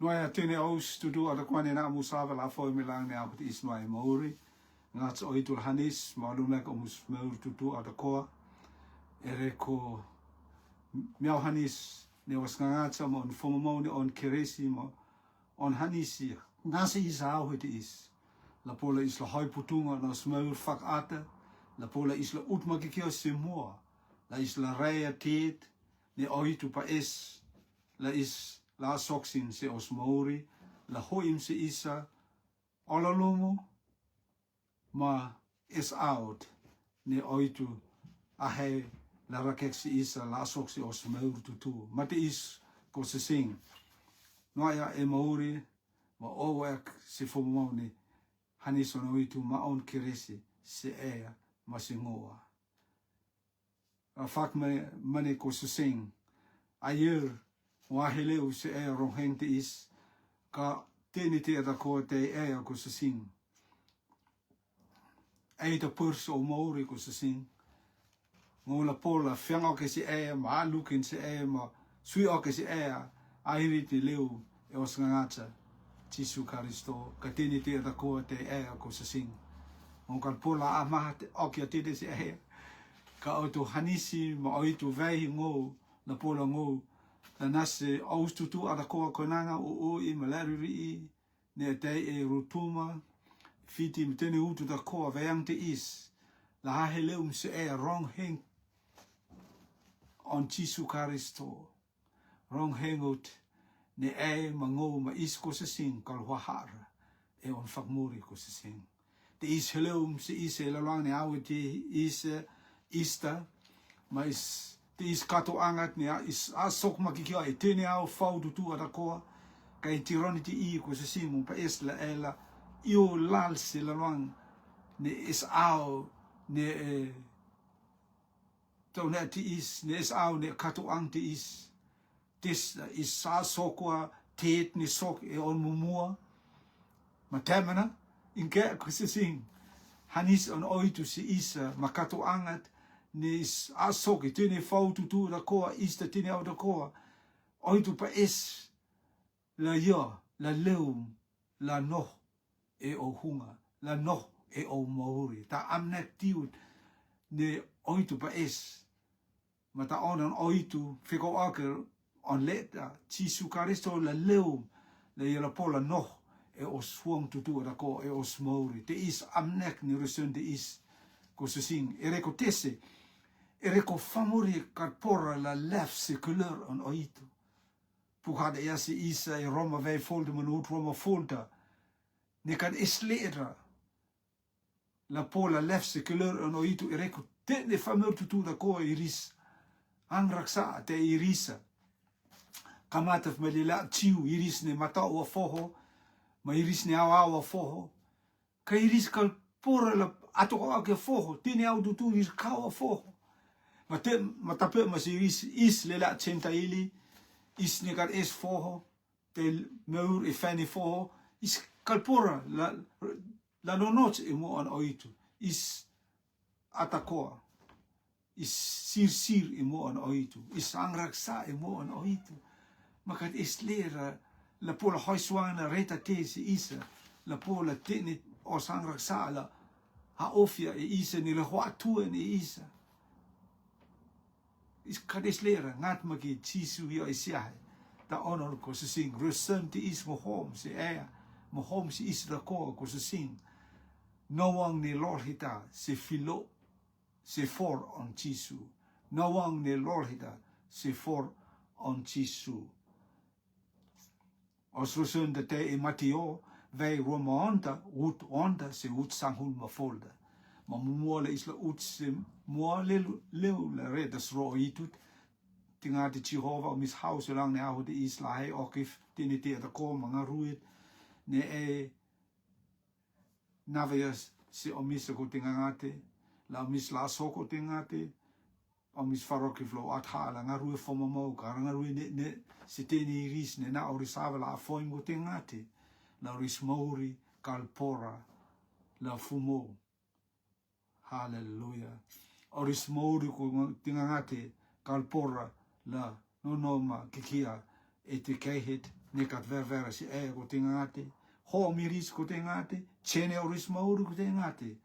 Noia tene aus tudu ada kwane na musava la foi milang ne abut is noai mauri. Ngats oitul hanis malum ko mus maur tutu ada koa. Ere ko miau hanis ne was ngatsa mo on fomo ne on keresi mo on hanisi. Ngasi isa au het is. La pola is la hoi putunga na smaur fak ata. La pola is la utmakikio semua. La is la raya teet ne oitu pa es. La is la soksin se osmauri, la hoim se isa, olalomo, ma is out, ne oitu, ahe, la rakek se isa, la sok se osmauri tutu. Mate is, ko se sing, noaya e mauri, ma owek se fomoni, haniso oitu, ma on kiresi, se ea, ma se ngoa. Fak mane ko se sing, ayer, waheleu se e roheng te is ka teni te ada ko te e ko se sing e te purs o mauri ko se sing ngola pola fianga ke se e ma lukin se e ma sui o ke se e airi te leu e o ngata Jesu Kristo ka teni te ada ko te e ko se sing ngol pola ama o ke te se e ka o to hanisi ma o tu vai ngo na pola ngo na nase aus tutu ada koa konanga o I malariri I ne te e rutuma fiti mtene utu da koa veang te is la haheleu se e rong heng on Jesu Kristo rong hengot ne e mango ma is ko se sing kal wahara e on fakmuri ko se sing te is heleu se is e lalang ne awe te is ista ma is te is kato angat ni is asok makikia e tene au fau tu ada koa ka e tironi ti I ko se simu pa es la ela io lal se la lang ne is au ne to ne ti is ne is au ne kato ang ti is tis is sa sokwa tet ni sok e on mumua ma temana in ke ko se sing hanis on oitu se isa makato angat ne is asoki tene fau tutu da koa ista tene au da koa oitu pa es la yo la leum la no e o hunga la no e o mauri ta amnek tiut ne oitu pa es mata onan oitu fiko aker on leta Jesu Kristo la leum la yela pola no e o swong tutu da koa e o smauri te is amnek ni resun te is ko se sing ereko tese ereko famuri karpora la lef secular on oitu. Puhada ya se isa e Roma vei folde manut Roma folda. Ne kan islera la pola lef secular on oitu ereko tene famur tutu da koa iris. Angraksa te irisa. Kamataf melila tiu iris ne mata wa foho. Ma iris ne awa foho. Ka iris kalpora la atoko ake foho. Tene au tutu iris kawa foho. Matape mas is lela tenta ili is negar es foho te meur e fani foho is kalpora la nonot e mo an oitu is atakoa is sir e mo an oitu is angraksa e mo an oitu makat is lera la pola hoiswana reta tese isa la pola tene o angraksa la ha ofia e isa ni la hoa tu e isa is kades lera ngat maki Jesu yo isiah ta honor ko se sing resun ti is mo home se mo home se is da ko se sing no one ni lord hita se filo se for on Jesu no one ni lord hita se for on Jesu os resun de te e matio vei Roma onda se ut sanghul ma folda ma muole isla utse muole leu la redas ro itut tinga de Jehovah mis house lang ne au de isla he okif tini te da ko manga ruit ne e navias se omis ko tinga ngate la mis la soko tingate omis faroki flo atha la ngaru fo mo ka ngaru ne se tini ris ne na orisava la foi mo tingate la rismori kalpora la fumo. Hallelujah. Oris mouri ko tingangate kalpora la nonoma kikia e te keihet nekat ver si ko tingate ho miris ko tingate chene oris mauru ko tingate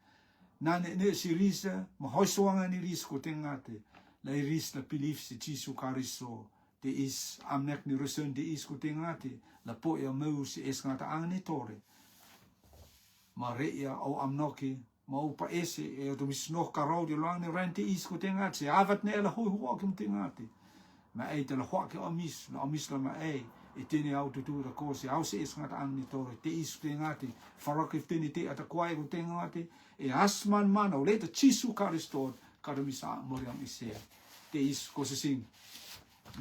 nane ne si risa ma hoiswanga ni ris ko tingate la ris la pilif si Jesu Karisto te is amnek ni resun te is ko tingate la po ya mau si es ngata ang ni tore ma reia o amnoki ma upa ese e to misnoh karau di lang ni rente is ko tingate avat ne la hui huwa kim tingate ma ei te la hua ke omis la ma ei e tene au tutu da kosi au se es ngata ang ni tore te is te ngati farak if tene te ata kwai ko te ngati e asman mana o le te Jesu Karisto karamisa moriam isea te is ko se sing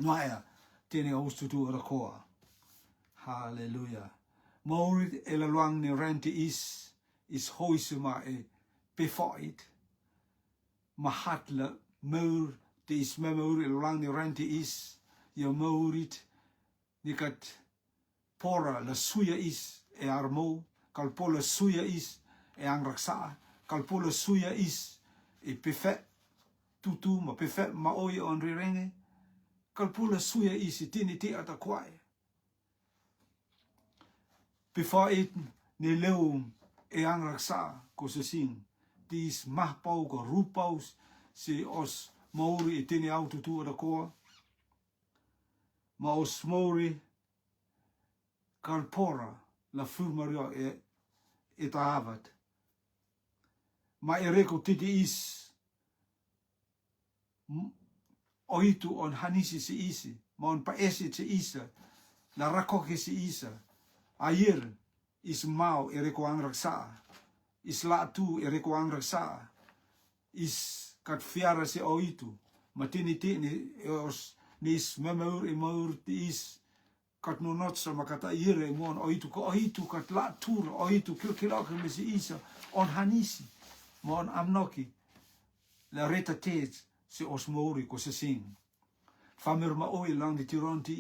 noia tene au tutu da koa hallelujah maurit e la luang ni rente is hoisuma e befoit mahat la maur te is maur e luang ni rente is yo maurit nikat pora la suya is e armo kalpo la suya is e ang raksa kalpo la suya is e pefe tutu ma pefe ma oi on rirenge kalpo la suya is e tini te ata kwai pefa et ne leum e ang raksa ko se sing tis mahpau ko rupaus se os mauri e tini au tutu ata koa ma os mauri kalpora la fumario e tahavat ma e reko titi is oitu on hanisi si isi ma on paesi si isa la rakoke si isa ayer is mau e reko ang raksa is la tu e reko ang raksa is kat fiara si oitu ma tini e os nis memaur e maur ti is kat nonot sa makata ire mon oitu kat la tur oitu kilkilak mesi isa on hanisi mon amnoki la reta tet se osmori ko se sing famer ma oi lang di tironti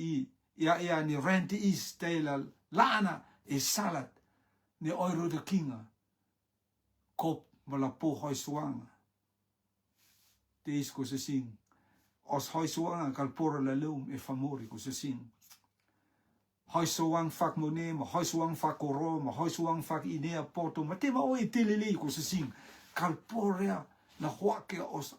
ia ni renti is tela lana e salat ni oiro de kinga kop mala po hoi suanga te is ko se sing os hoi suanga kalpora la leum e famori ko se sing hoi suang fak mone ma hoi suang fak koro ma hoi suang fak inea poto ma te ma oi telele ko se sing kalporea la huake os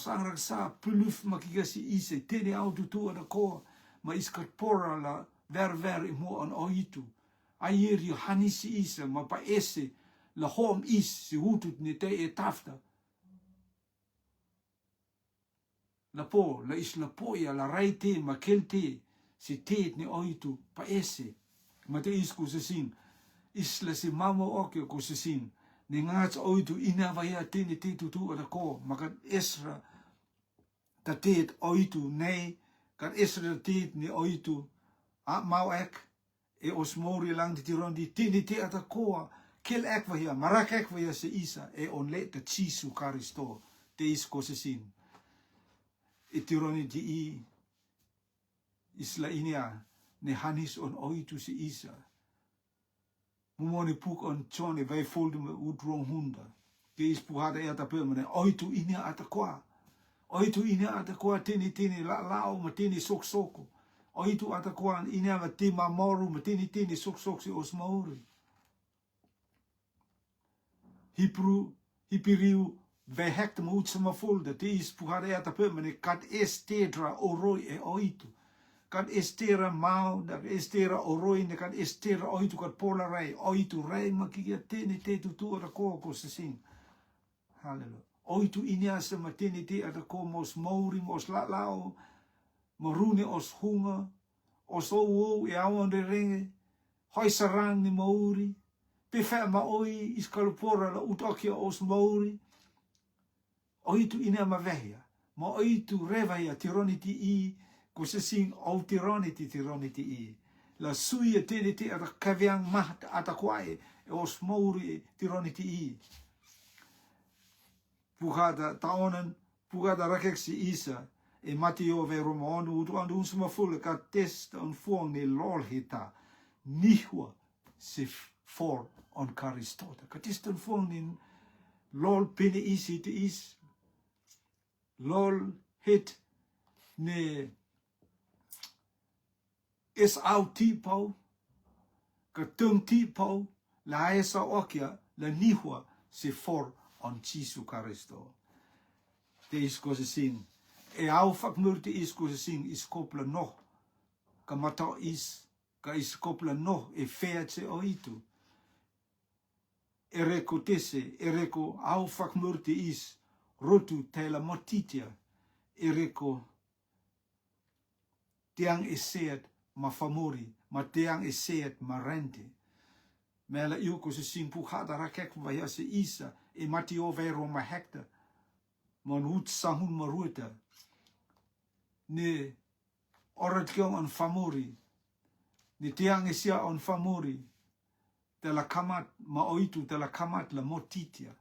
angraksa puluf makigasi ise tene au tutu ana ko ma is kalpora la ver mo on oitu ayer yu hanisi isa ma pa ese la hom is si hutut ni te e tafta la po la is la poia la raite ma kelte si teet ni oitu pa ese ma te is ku se sing is la si mamo oke ku se sing ni ngats oitu ina vaya tene te tutu ana ko makat Esra ta teet oitu nei kat Esra teet ni oitu a mau ek e osmori lang di tiron di tene te ata koa kel ek vaya marak ek vaya se isa e on le te Jesu Karisto te is ko se sing e tironi di isla inia ne hanis on oitu si isa mumoni puk on chone vai foldu me udrong hunda ke is puhada e ata permane oitu inia ata kwa tini la lao ma tini sok oitu ata kwa inia ma tima moru ma tini sok si osmauri hipiriu vai hekta ma utsama folda te is puhada e ata permane kat estedra oroi e oitu kan estera mau da estera oroi ne kan estera oitu kat pola rai oitu rai makigia tene te tutu ata ko se sing hallelujah oitu inia se matene te ata ko mos mauri mos lao morune os hunga os o e awon de ringe hoi sarang ni mauri pe fa ma oi is kalpora la utokia os mauri oitu inia ma vehia ma oitu revaya tironiti ko se sing au tironiti la suia tene te ata kaviang maht ata kwae e os mauri tironiti pugada taonen pugada rakek si isa e Mateo ve Romano utu andu unsuma fule ka test on fuang ni lol hita nihua se for on Karistota ka test on fuang ni lol pene isi te is lol hit ne es au ti pau, ka tung ti pau, la esa okia, la nihua, se for on Jesu Karisto. Te is ko se sing, e au fakmur te is ko se sing, is kopla no, ka mata is, ka is kopla no, e fea te o itu. E reko tese, e reko au fakmur te is, rotu te la motitia, e reko tiang e seat ma famori, ma tiang e seat ma rente. Mela iu ko se sing pu hata rakek vaya se isa, e mati o vero ma hekta, mon hut sahun ma ruta, ne orat kiong on famori, ne tiang e sia on famori, te la kamat ma oitu te la kamat la motitia,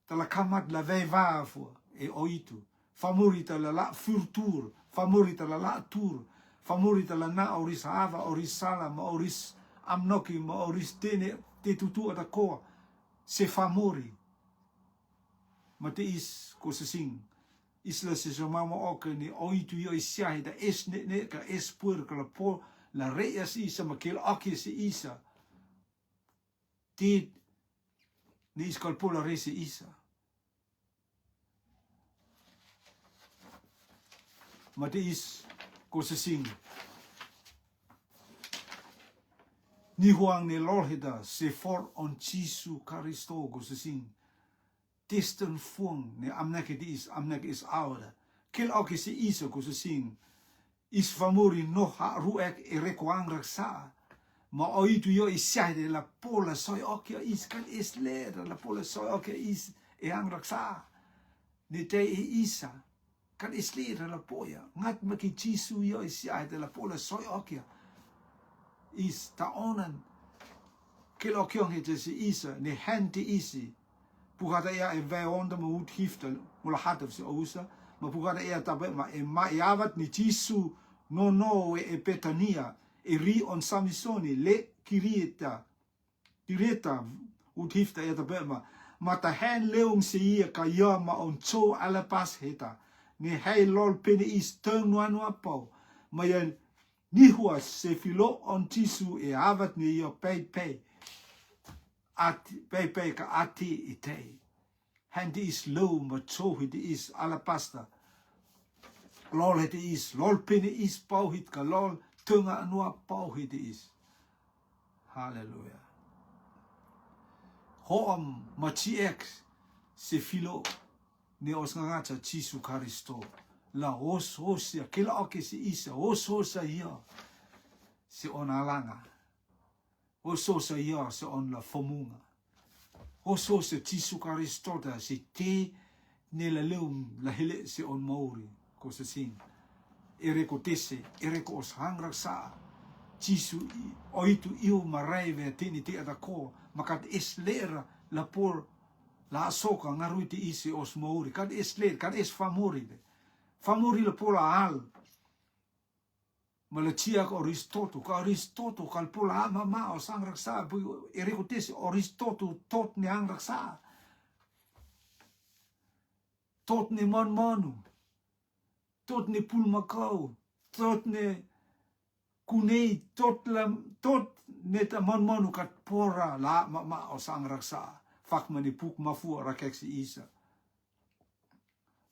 te la kamat la vevafua e oitu, famori te la furtur, famori te la tur, famori te la na oris hava, oris sala, ma oris amnoki, ma oris te tutu ata koa, se famori. Ma te is ko se sing, isla se so mama oka ni oitu yo isiahi da es ne ka es pur ka la po, la rea si isa, ma ke la aki si isa. Te ni iskal po la re si isa. Ma te is ko se sing, ni huang ni lorhida se for on Jesu Karisto ko se sing, testen fuang ne amnek is oude. Kil ook is isa ko se sing, is famori no ha ruek e rekwang raksa. Ma oitu yo isiade la pola soi okia is kan is lera la pola soi okia is e ang raksa. Ne te e isa kan is lera la poya. Ngat maki Jesu yo isiade la pola soi okia is ta onan. Kil okiong hete si isa ne hente isi. Pukata ia e vei onda ma hut hifta mula hataf si ousa. Ma pukata ia tabe ma e ma iavat ni Jesu no e petania. E ri on samisoni le kirita ut hifta e tabe ma ta hen leung se ia ka ia ma on cho alapas heta ni hei lol pene is teng noa pau ma yan nihua se filo on Jesu e avat ni ia pei ka ati itei hendi is low ma cho hit is alapasta lol het is lol pene is pau hit ka lol tunga anua pau hit is. Hallelujah. Hoam machiek se filo ne osnganga Jesu Karisto. La hosia kila oke se isa hosa ia se onalanga. Hosa ia se on la fomunga. Hosa Jesu Karisto da se te ne la leum la hele se on mauri ko se sing. Ereko tese, ereko os hangraksa, Jesu oitu iu marai ve tini te atako, makat es lera la por la asoka ngarui te isi os mauri, kad es lera, kad es famori ve. Famori la pola al. Malacia ka Aristoto kal pola mama os hangraksa, ereko tese Aristoto tot ne hangraksa. Tot ne manu. Tot ne pulmakau, tot ne kunei, tot ne ta manu kat pora la ma o sang raksa. Fak mani puk mafu rakek si isa.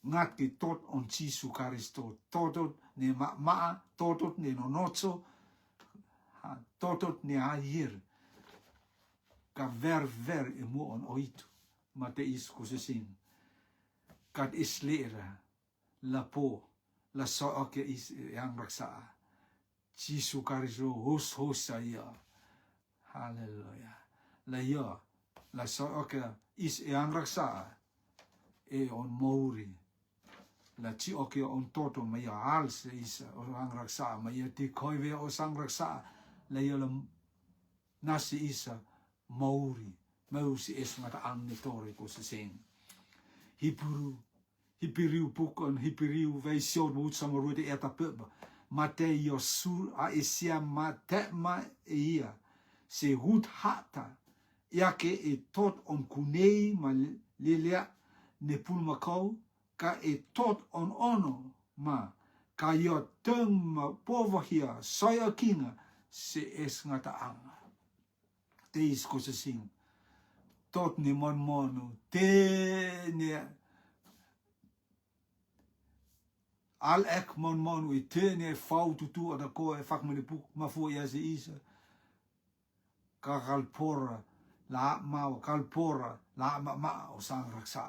Ngat ki tot on Jesu Karisto, totot ne ma, totot ne nonotso, totot ne ahir. Ka ver e mo on oitu, ma te is kusesing. Kat is lera, la po. La so oke is yang raksa. Jesu Karisto hosa ia. Hallelujah. La ia. La so oke is yang raksa. E on mouri. La chi oke on toto ma ia al se is yang raksa. Ma ia ti koive o sang raksa. La ia la nasi isa mouri. Mausi es mata amnitori ko se sing. Hipiriu pukon, hipiriu veision mut samaru de eta peba. Mate yo sur a esia mate ma ia. Se hut hata. Iake e tot on kunei ma lelea ne pulmakau. Ka e tot on ono ma. kayo teng povahia soya kinga se es ngata anga. Teis ko se sing. Tot ni mon monu te ne al ek mon monu i te ne fau tutu ada ko e fak mene puk mafu ya se isa. Ka kalpora la mau kalpora la ma o sang raksa.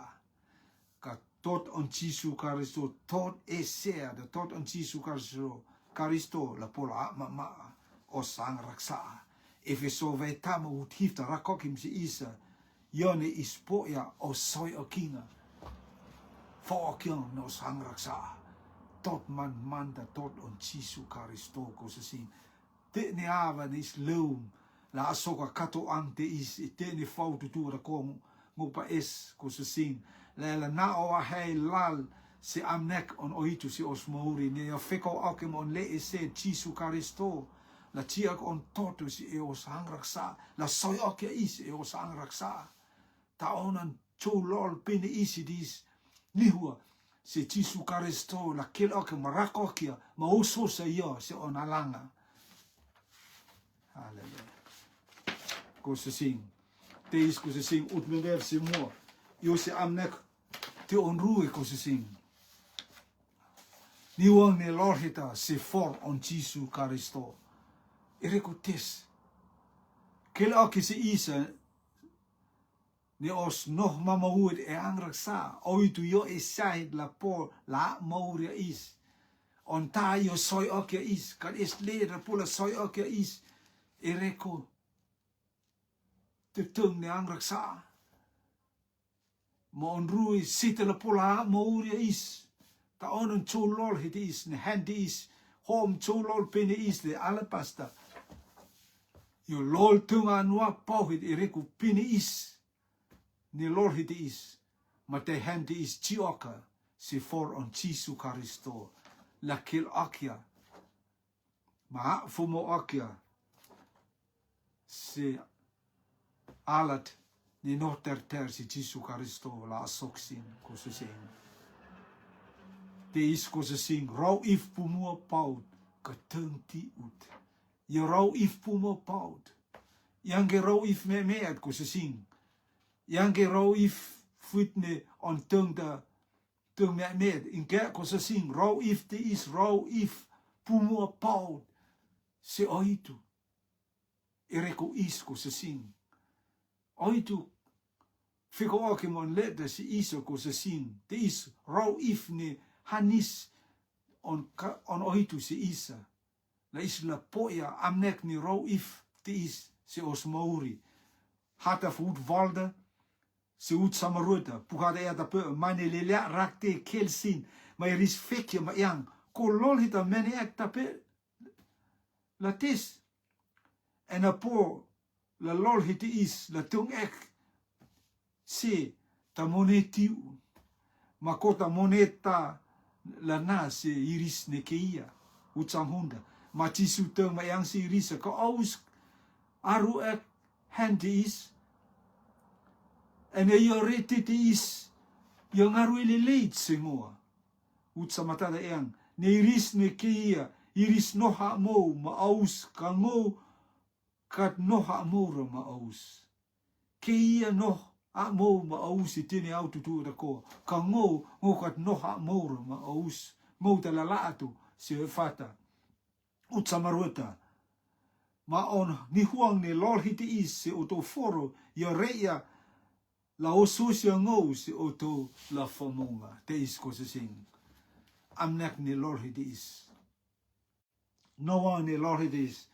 Ka tot on Jesu Karisto tot esea de tot on Jesu Karisto la pola ma o sang raksa. Efeso vetama ut hifta rakokim se isa. Yone ispoya o soy o kinga. Fokyon no sang raksa. Tot man manda tot on Jesu Karisto ko se sin. Te ne ava nis leum. La asoka kato ante is te ne fau tutu ra ko ngopa es ko se sin. La na o hei lal se amnek on oitu si osmouri. Ne ya feko akem on le ese Jesu Karisto. La tiak on toto si e o sang raksa. La soy okia is e o sang raksa. Ta onan cho lol pene isi dis nihua se Jesu Karisto la kel okia marakokia ma oso se yo se on alanga. Hallelujah. Ko se sing. Teis ko se sing ut me versi mo. Yo se amnek te onrui ko se sing. Ni wang ne lorhita se for on Jesu Karisto. Ireko tes. Kel okia se isa ne os noh mamahuid e angraksa. Oitu yo e sahid la por la mauria is. On ta yo soy okia is. Kan es lera pula soy okia is. Ireko te tung ne angraksa. Ma onrui sita la pula mauria is. Ta onon cholol hit is. Ne handi is. Hom cholol pene is de alapasta. Yo lol tunga nua pauhid ireko pene is. Ni lor hiti is, ma te handi is chioka se for on Jesu Karisto. La kil akia, ma fumo akia, se alat ni noter ter si Jesu Karisto la asoksin ko se sing. Te is ko se sing, rau if pumua paut, ka tung ti ut. Yo rau if pumua paut, yang ge rau if me meat ko se sing. Yang ke rau if futne on tung me med in ke ko se sing rau if te is rau if pumo paud se oitu ereko is ko se sing oitu fiko oke mon leta si iso ko se sing te is rau if ne hanis on oitu se isa la is la poia amnek ni rau if te is se osmauri hata food valde se ut samaruta pukada ya tape mane lelia rakte kelsin mai ris fekje ma yang kolol hita mene ek tape la tis en a po la lol hita is la tung ek se ta monetiu makota moneta la na se iris nekeia ut samhunda ma tisu tung ma yang se iris ko aus aru ek handi is en yo retete is yo ngaru ile leit semua ut samatada yang ne iris ne kia iris noha mo ma aus kango kat noha mo ma aus kia noh a mo ma aus itini autu tu da ko kango ngo kat noha mo ma aus mo ta la atu se fata ut samaruta ma on ni huang ne lor hiti is se auto foro yo reia la osusia ngou se oto la fomonga te is ko se sing amnek ni lor hidis no one ni lor hidis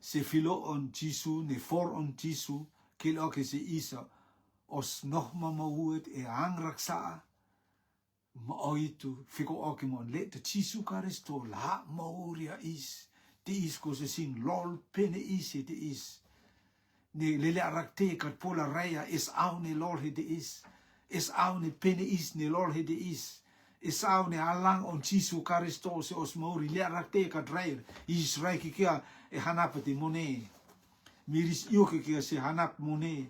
se filo on Jesu ni for on Jesu kil oke se isa os noch mama huet e angraksa ma oitu fiko oke mon le te Jesu Karisto la mauria is te is ko se sing lol pene is te is ni lele arakte kat pola raya is au ni lor hide is au ni pene is ni lor hide is au ni alang on Jesu Karisto se osmori le arakte kat raya is raiki kia e hanapati mone miris yoke kia se hanap mone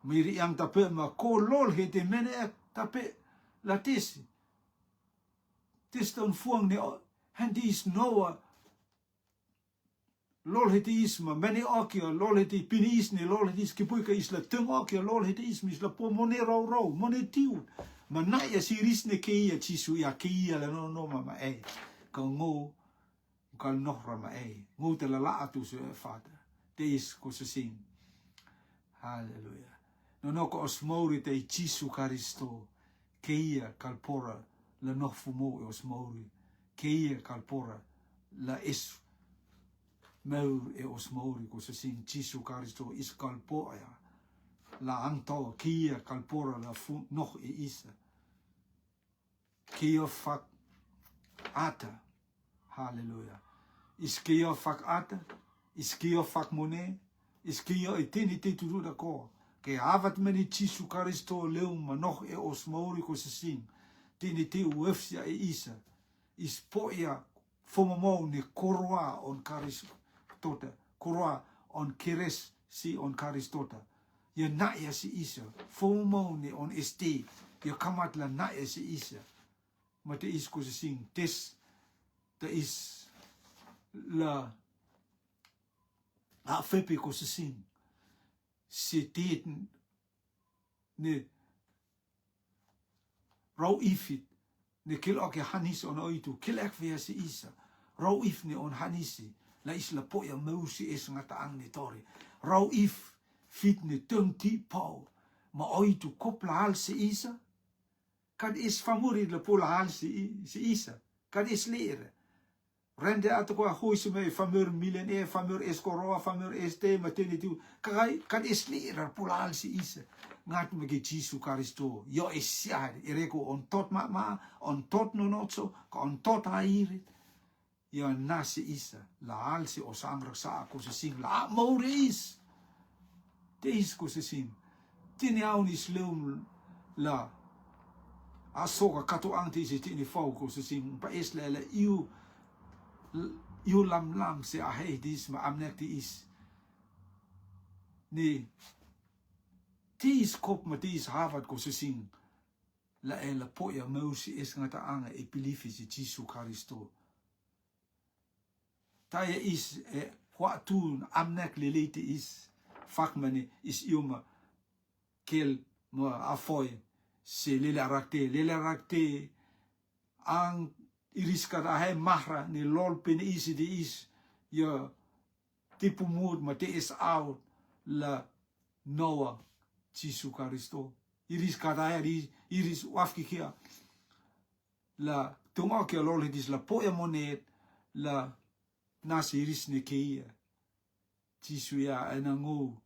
miri yang tape ma ko lol hide mene tape la tis ton fuang ni Handi is Noah. Lol het is ma many okia lol het pinis ni lol het is kipuika is la tung okia lol het is mis la po monero ro monetiu. Ma na ya siris ne keia chisu ya keia la no ma e. Ka ngo ka nohra ma e. Ngo te la atu se fata. Te is ko se sing. Hallelujah. No ko osmori te chisu karisto. Keia kalpora la nohfumo osmori. Keia kalpora la es mau e os mauri ko se sing Jesu Karisto is kalpoa la anto kia kalpora la fu noch e isa kia fak ata hallelujah is kia fak ata is kia fak mone is kia e tini te turu da ko ke avat meni Jesu Karisto leu ma noch e os mauri ko se sing tini te uefsia e isa is poia fomomo ni koroa on Karisto tota koroa on keres si on karistota ya na ya si isa fomo ni on este ya kamat la na ya si isa mate is ko sing tes te is la a fepe ko sing si teten ne rau ifit ne kil ok hanis on oitu kil ek via si isa rau if ne on hanisi la isla poia mausi es ngata ang ni tori. Rau if fit ni tung ti pau. Ma oitu kopla hal si isa. Kad is famuri la pola hal si isa. Kad is lere. Rende ato ko hui si me famur millennier, famur escoroa, famur este, mateni tu. Kad is lere pola hal si isa. Ngat megi Jesu Karisto. Yo is siad. Ereko on tot ma, on tot no notso, ka on tot hairit. Ya nasi isa la alsi o sangrak sa ko se sing la mouris te is ko se sing tini aunis leum la asoka kato anti se tini fau ko se sing pa es la you lam se a hey dis ma amnek is ni tis kop ma tis havat ko se sing la poia mousi es ngata anga e pilifisi Jesu Karisto Taya is wat toen amnek lelete is fakmane is iuma kel mo afoy se lele rakte ang iriska da hai mahra ni lol pen is di is ya tipu mood ma te is out la Noah Jesu Karisto iriska da iris wafki kia la tunga ke lol dis la poya monet la nasi iris ne keia Jesu ya enangu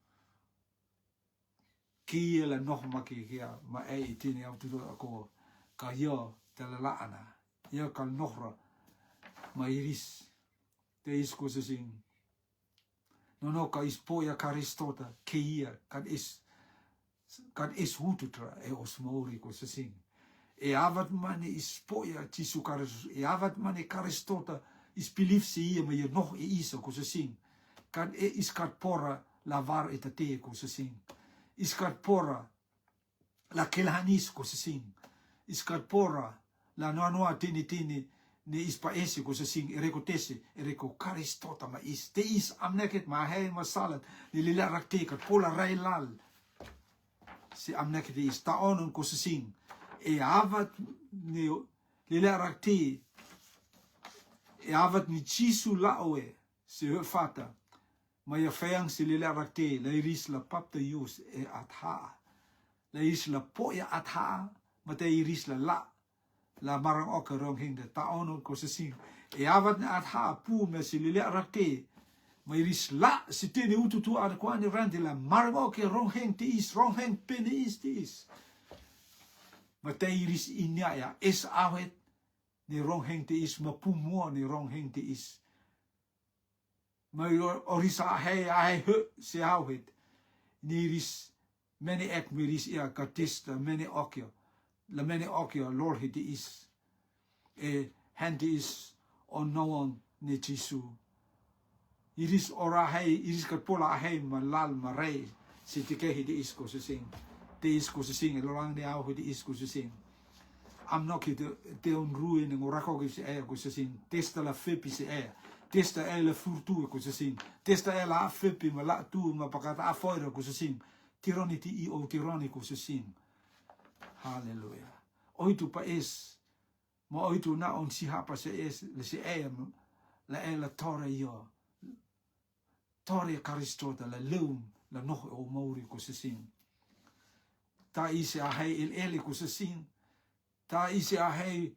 keia la noh ma kia ma e tini au tudo ako ka yo te la laana yo kal nohra ma iris te is ko se sing no ka is poia Karistota keia kad is hututra e os mauri ko se sing e avat mane is poia Jesu Karisto e avat mane Karistota is pilif si ia ma nog e isa ko se sing kan e is kat pora la var etate ko se sing is kat pora la kelhanis ko se sing is kat pora la noa tini ne is pa ese ko se sing ereko tese ereko Karistota ma is te is amneket ma hei ma salat ni lila rakte kat pola railal si amneket is ta onon ko se sing e avat ni lila rakte e avat ni Jesu laoe se fata ma ya feang si lila rakte la iris la papta yus e atha la iris la poya atha ma te iris la marang oka rong hingde ta ono ko se sing e avat ni atha pu me si lila rakte ma iris la si tene ututu ad kwani rande la marang oka rong hing te is rong hing pene is te is ma te iris inya ya es awet ni rong heng te is ma pumua ni rong heng te is ma orisa hei hu se hauhet ni ris many ek miris ia katista many okio la many okio lord he te is e handi is on no one ni Jesu iris ora hei iris kapola hei ma lal ma rei si te ke he te is ko se sing te is ko se sing e lorang ni au he te is ko se sing am no ki te on rui ni ngorako ki se e ko se sin testa la fepi se e testa e la furtu ko se sin testa e la fepi ma la tu ma pakata a foira ko se sin tironi ti o tironi ko se sin haleluya oitu pa es mo oitu na on si hapa se es le se e la e la tora io tora karistota la leum la no o mauri ko se sin ta ise a hei il ele ko se sin ta ise a hei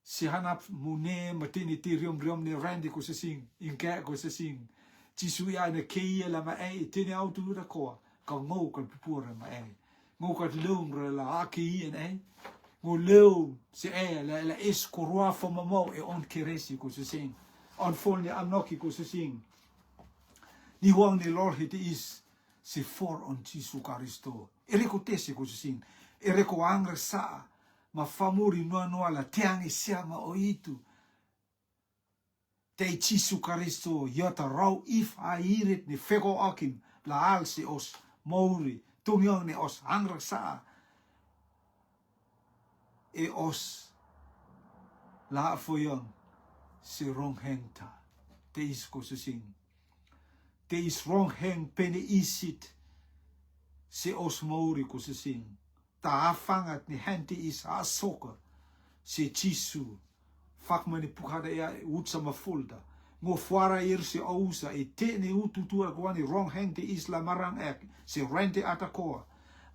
si hanap mune matini ti riom ne randi ko se sin in ke ko se sin ti sui a ne keia la ma e tini autu da ko ka ngou ka pupura ma e ngou ka leum la aki en e ngou leu se e la es korua fo mamo e on keresi ko se sin on folni amnoki ko se sin ni huang ni lor hiti is si for on Jesu Karisto ereko tese ko se sin ereko angra sa ma famuri noa la teangi sianga o itu te Jesu Karisto yata rau if a irit ni fego akim la alsi os mauri tungyong ni os angra sa e os la foyong si rong hengta te is ko se sin te is rong heng pene isit si os mauri ko se sin ta afangat ni henti is a soka si Jesu fakmani pukada ya utsama fulda ngo fuara ir si ousa e te ni ututua kwani rong henti is la marang ek si rente atakoa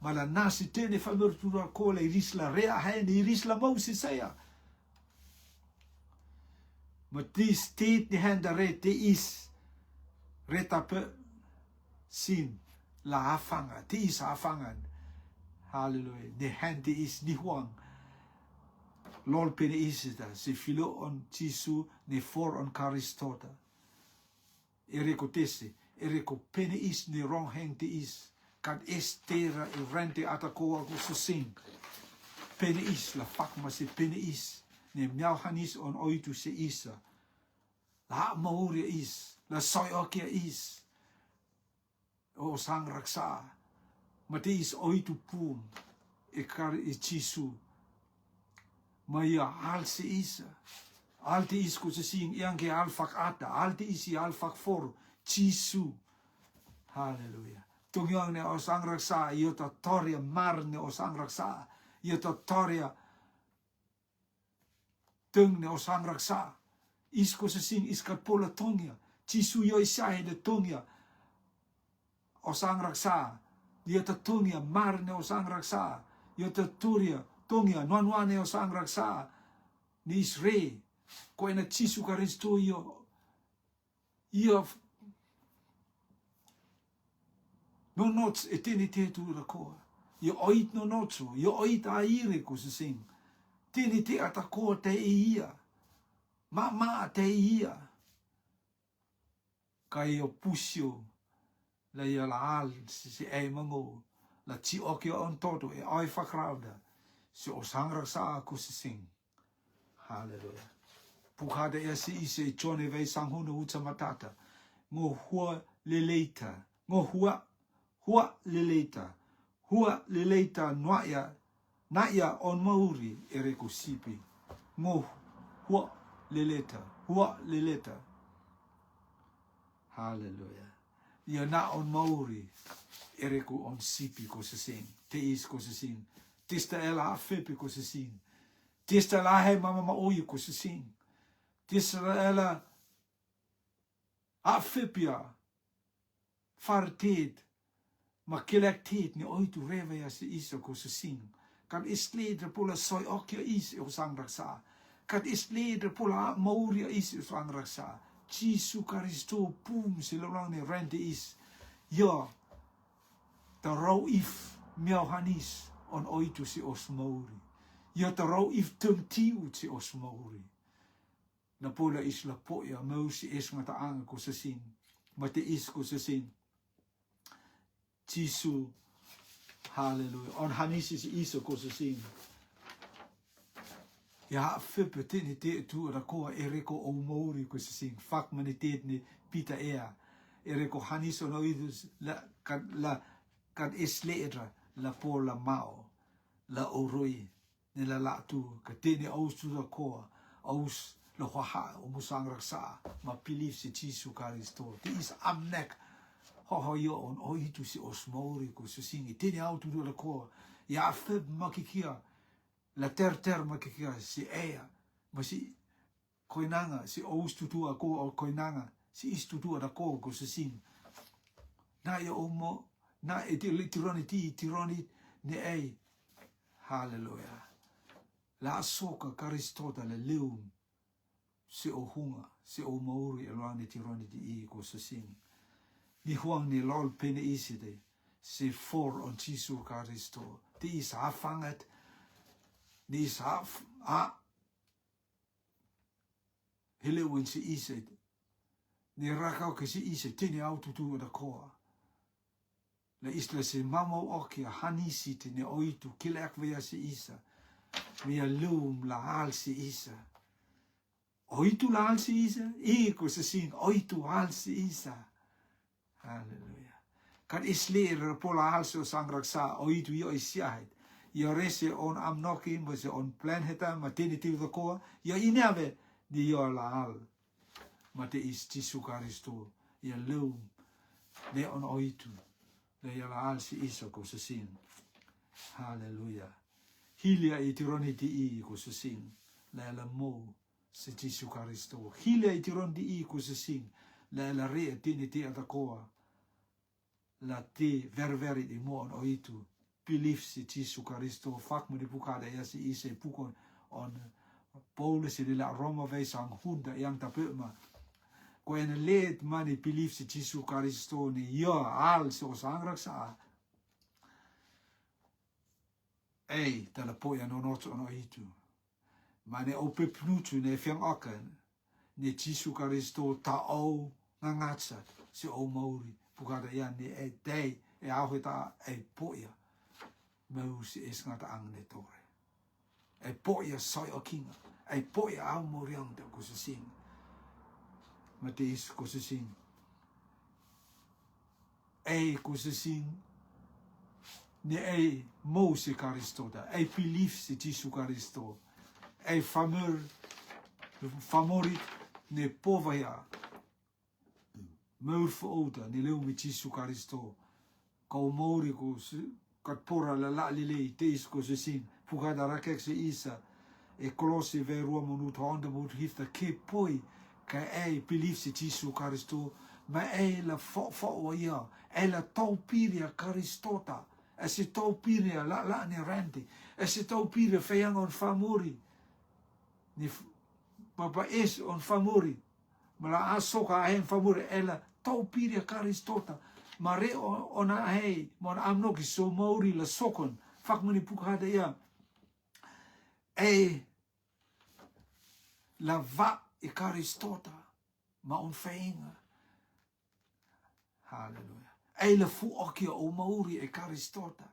mala nasi te ni famur tura kola iris la rea hen iris la mausi saya matis tit ni henda re te is reta pe sin la afanga te is afangan haleluya de henti is ni huang lol pene isita si filo on Jesu ne for on Karistota ereko tese ereko pene is ni rong hengte is kad estera e rente atakoa ko susing pene is la fakma si pene is ne miau hanis on oitu se isa la mauria is la soyokia is o sang raksa mate is oitu pum e kar e Jesu Maya alse isa alti is ko se sing yang ke alfak ata alti isi alfak for Jesu haleluya tungyang ne osang raksa yota toria marne osang raksa yota toria tung ne osang raksa is ko se sing iskat pola tongya Jesu yo isai de tongya osang raksa yota tongya marne osang raksa yota turia tongya nuan o sang raksa ni Israel ko ena Jesu Karisto yo no nots eternite tu la ko yo oit no notso yo oit aire ko se sing eternite atako te ia ma te ia kai yo pusio la ya la al si e mango la ti okio on toto e ai fakrauda si o sang raksa ko se sing haleluya pukhada ya si ise chone vei sang hunu utsa matata ngo hua leleita ngo hua leleita naya on mauri ereko sipi ngo hua leleta haleluya ya na on mauri ereko on sipi ko se sing te is ko se sing tista ela fepe ko se sing tista la he mama oyu ko se sing tista ela a fepia fartet ma kelektet ni oitu reva ya se iso ko se sing kan isleder pola soi okja is o sang raksa kan isleder pola mauria is o sang raksa Jesu Karisto pum se lang ni rente is ja ta rau if miau hanis on oitu si osmauri. Ja ta rau if tum tiu si osmauri. Na pola is la poya mau si es ngata anga ko sa sin. Mate is ko sa sin. Jesu hallelujah. On hanis is iso ko sa sin. Ja fippe tini te tu rakoa ereko o mauri ko sa sin. Fak manitet ni pita ea. Ereko hanis on oitu la kad esledra la pola mao la oroi Nila la tu ka tene aus tu da koa aus lo ha o musang raksa ma believe si Jesu Karisto ti is amnek ho yo on o itu si osmori ko su singi tene au tu da koa ya feb makikia la ter makikia si ea ma si koinanga si aus tu a ko o koinanga si is tu da ko su sing na yo omo na e tironi ne ei hallelujah la soka Karistota le leum se o hunga se o mauri elwani tironi di ko sing ni huang ni lol pene iside se for on Jesu Karisto ti is afanget ni is a hele win se iside ni rakau ke se iside tini auto tu da koa la isla se mamo okia hanisi tini oitu kilak vea se isa mia lum la alsi isa. Oitu la alsi isa. Eko se sing oitu alsi isa. Halleluja. Kan isleer po la alsi o sangraksa oitu yo isiahet. Yo rese on amnoki mo se on plan heta matini tiu da koa. Yo inave di yo la al. Mate is Jesu Karisto. Yo lum le on oitu. Le yo la alsi isa ko se sing. Halleluja. Hilia i tironi di ko se sing la mo se Jesu Karisto. Hilia i tironi di ko se sing la re tini te atakoa la te ververi di mo on oitu belief se Jesu Karisto fak mo di pukada ya si ise pukon on Paulus di la Roma vai sang hunda yang tapema ko en leed mani belief se Jesu Karisto ni yo al so sangraksa ei tala poia no noto no itu ma ne ope pnutu ne fiang akan ne Jesu Karisto ta o ngangatsa se o mauri pukada ya ne e dei e ahota e poia mau se es ngata angne tore e poia soi o kinga e poia au moriang de ko se sing ma te is ko se sing e ko se sing ne ei mo se Karistota, ei belief se Jesu Karisto, ei famorit ne povaya, meur fooda ne leu me Jesu Karisto, kau mori ko kat pora la lile te is ko se sin, pukada rakek se isa, e kolose ve rua monut honda mut hifta ke poi, ka ei belief se Jesu Karisto, ma ei la fo ia, ei la taupiria Karistota, e se tau pire la ne rente e se tau pire feang on famuri ni papa es on famuri ma la asoka en famuri e la tau pire Karistota ma re ona hei mon amnoki so mauri la sokon fak mani pukada ia e la va e Karistota ma on feinga halleluja e la fu occhio o mauri e Karistota.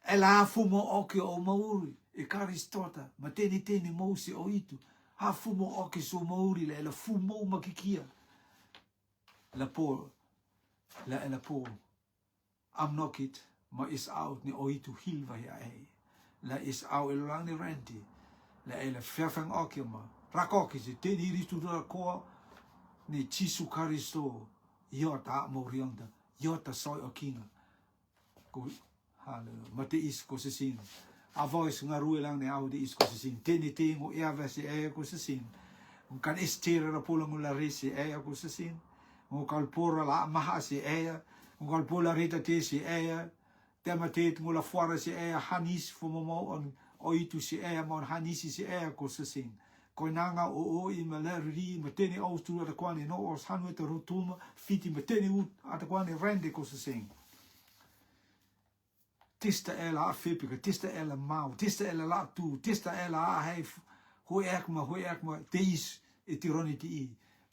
E la fu mo occhio o mauri e Karistota. Ma teni mousi o itu. Ha fu mo occhio so mauri le la fu mo makikia. La po am nokit ma is out ni o itu hilva ya e. La is out e lang ni renti. La e la ferfang occhio ma. Rakoki se teni ritu da koa ni Jesu Karisto. Yo ta morianda. Yota soi o kinga. Ko hallelujah. Mate is ko se sing. A voice ngarue lang ne au di is ko se sing. Teni tingo ia vesi e ko se sing. Un kan estira ra pola ngula resi e ko se sing. Un kalpora la maha si e. Un kalpola rita te si e. Te mate ngula fuara si e hanis fu mo on oitu si e mon hanisi si e ko se sing. Koinanga o I maleri mateni aus tu atakwani no os hanwe te rutuma fiti mateni ut atakwani rende ko se sing. Tista ela afipika, tista ela mau, tista ela la tu, tista ela hef hoe ekma teis e tironi ti I.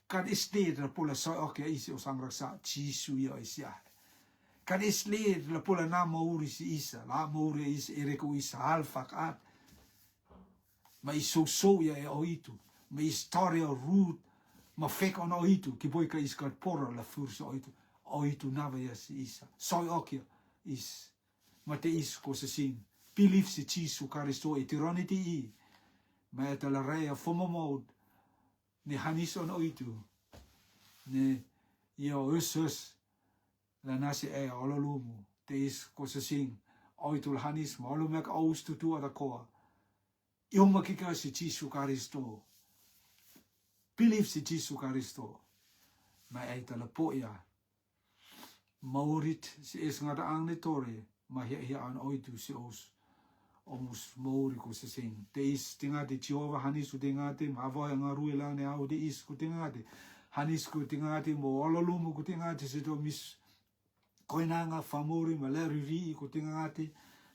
Kan is leder pola so oke isi osangraksa Jesu ia isia. Kan is leder la pola na mauri si isa, la mauri is ereko isa halfak at. Ma i so ia e oitu, ma historia root, ma fek on oitu, ki boika is kat pora la fursa oitu nava ia si isa. Soi okia is, ma te is ko se sing, believe si Jesu Karisto e tironiti i. Ma eta la rea fomomod ni hanis on oitu. Ni io usus la nasi e ololumu. Te is ko sasing oitul hanis ma olumek aus tutu ada koa. Yung makika si Jesu Karisto. Believe si Jesu Karisto. Ma eta la po ya. Maurit si is ngada ang ni tore. Ma hiya an oitu si os. Omus mauri ko sasing. Te is tingati Jehovah hanis ku tingati. Mavoy ang arui lang ni au de is ku tingati. Hanis ku tingati mo ololumu ku tingati si to mis. Koinanga famuri maleri ri ku tingati.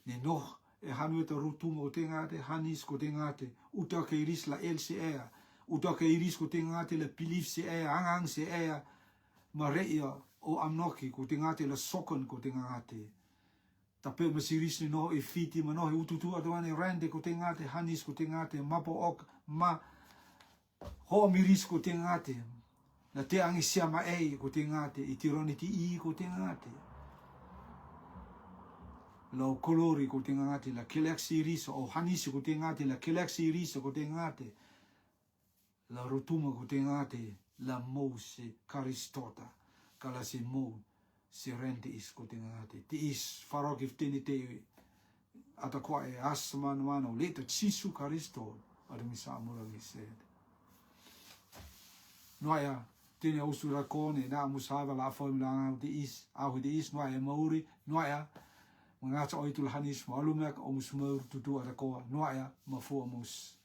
Ni noh e hanu eta rutumo ku tingati. Hanis ku tingati. Uta ke iris la el si ea. Uta ke iris ku tingati la pilif si ea. Angang si ea. Mareia o amnoki ku tingati la sokon ku tingati. Tapi masiris ni no e fiti mano e ututu aduane rende ku tingati. Hanis ku tingati. Mapo ok ma ho miris ku tingati. La te angi siama ei ku tingati. Itironi ti i ku tingati. La kolori ku tingati. La kileksi risa o hanis ku tingati. La kileksi risa ku tingati. La rutuma ku tingati. La mo si karistota. Kala si mo si rente is ku tingati. Ti is farokif tini te ata kwa e asman mano. Leto Jesu Karisto. Ademisa amuragi said. Noia. Tine usura kone na musava la form la di is noia mauri noia mengata oitul hanis malumek omus maur tutu ada ko noia mafu omus